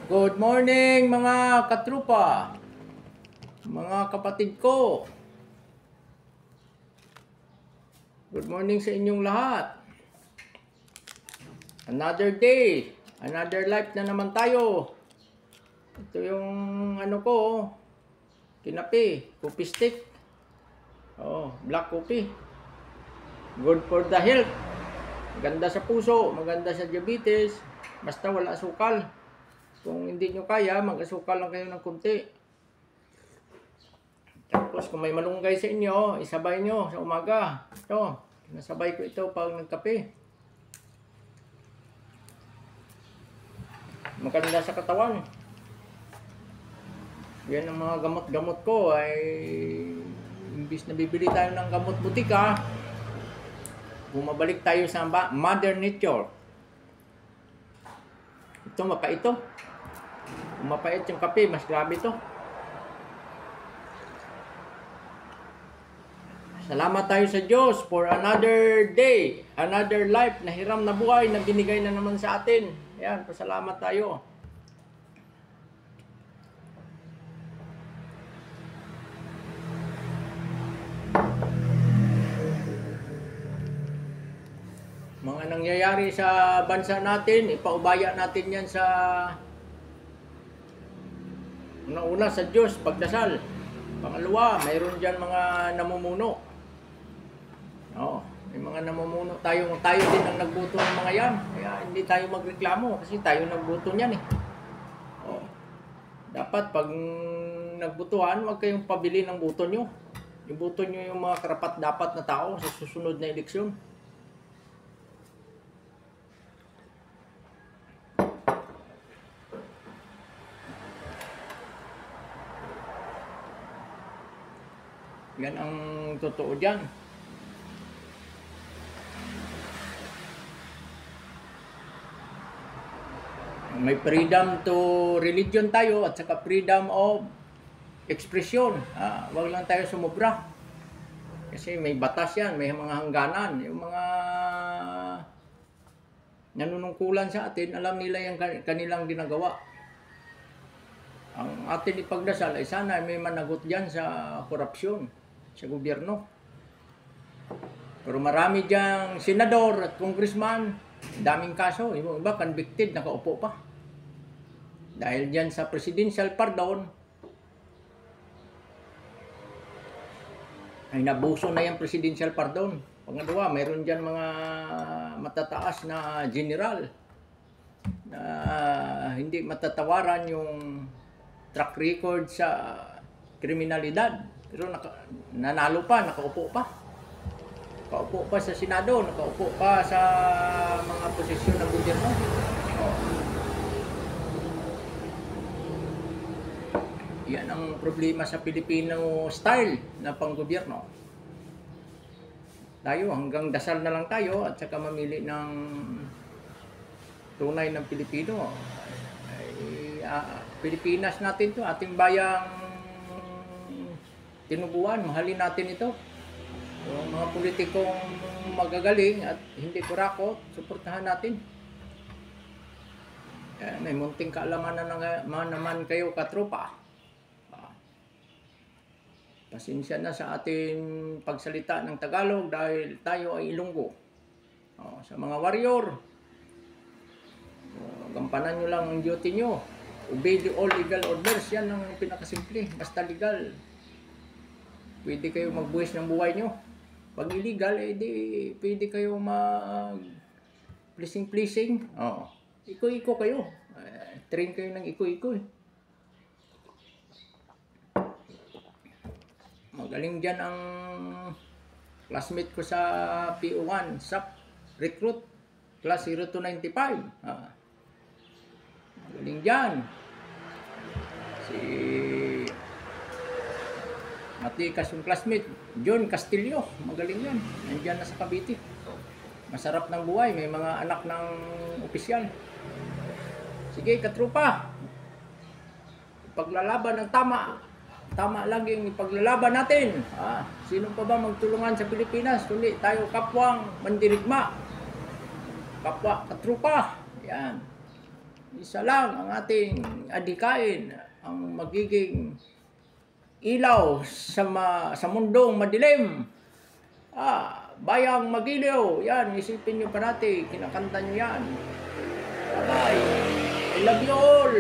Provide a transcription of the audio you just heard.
Good morning mga katrupa, mga kapatid ko. Good morning sa inyong lahat. Another day, another life na naman tayo. Ito yung ano ko, kinape, coffee stick. Black coffee. Good for the health. Maganda sa puso, maganda sa diabetes. Basta wala asukal. Kung hindi nyo kaya, mag-asukal lang kayo ng kunti. Tapos kung may malunggay sa inyo, isabay nyo sa umaga. Ito, nasabay ko ito pag nagkape. Maganda sa katawan. Yan ang mga gamot-gamot ko ay imbis na bibili tayo ng gamot butika, bumabalik tayo sa Mother Nature. Ito mapait ito. Kung mapait yung kape, mas grabe ito. Salamat tayo sa Diyos for another day, another life na hiram na buhay na binigay na naman sa atin. Ayan, pasalamat tayo. Mga nangyayari sa bansa natin, ipaubaya natin yan sa una sa Diyos, pagdasal. Pangalawa, mayroon dyan mga namumuno. May mga namumuno tayo din ang nagbuto ng mga yan. Kaya hindi tayo magreklamo kasi tayo nagbuto niyan eh. Dapat pag nagbutuhan, huwag kayong pabili ng buto nyo. Yung buto nyo yung mga karapat-dapat na tao sa susunod na eleksyon. Yan ang totoo dyan. May freedom to religion tayo at saka freedom of expression. Wag lang tayo sumobra. Kasi may batas yan, may mga hangganan. Yung mga nanunungkulan sa atin, alam nila yung kanilang ginagawa. Ang atin ipagdasal ay sana may managot dyan sa korupsyon sa gobyerno. Pero marami diyang senador at congressman, daming kaso. Yung iba convicted, nakaupo pa. Dahil dyan sa presidential pardon, ay nabuso na yung presidential pardon. Pangalawa, mayroon dyan mga matataas na general na hindi matatawaran yung track record sa kriminalidad. Pero nanalo pa, nakaupo pa. Nakaupo pa sa Senado, nakaupo pa sa mga posisyon ng gobyerno. Yan ang problema sa Pilipino style na panggobyerno. Tayo hanggang dasal na lang tayo at saka mamili ng tunay ng Pilipino. Pilipinas natin to, ating bayang tinubuan, mahalin natin ito. Yung mga politikong magagaling at hindi kurakot, suportahan natin. May munting kaalaman na naman kayo katropa. Pasensya na sa ating pagsalita ng Tagalog dahil tayo ay Ilonggo. Sa mga warrior, gampanan nyo lang ang duty nyo. Obey the all legal orders. Yan ang pinakasimple. Basta legal, pwede kayo magbuwis ng buhay nyo. Pag illegal, di pwede kayo mag-pleasing. Iko-iko kayo. Train kayo ng iko-iko. Magaling dyan ang classmate ko sa PO1, SAP Recruit, class 0295. Magaling dyan. Si Matikas yung classmate, John Castillo, magaling yan. Nandiyan na sa Cavite. Masarap ng buhay, may mga anak ng opisyal. Sige, katrupa. Paglalaban ng tama. Tama lang yung paglalaban natin. Sino pa ba magtulungan sa Pilipinas? Kundi tayo kapwang mandirigma. Kapwa katrupa. Yan. Isa lang ang ating adhikain, ang magiging ilaw sa mundong madilim. Bayang Magiliw, yan, isipin nyo parati, kinakanta nyo yan. Bye-bye. I love you all.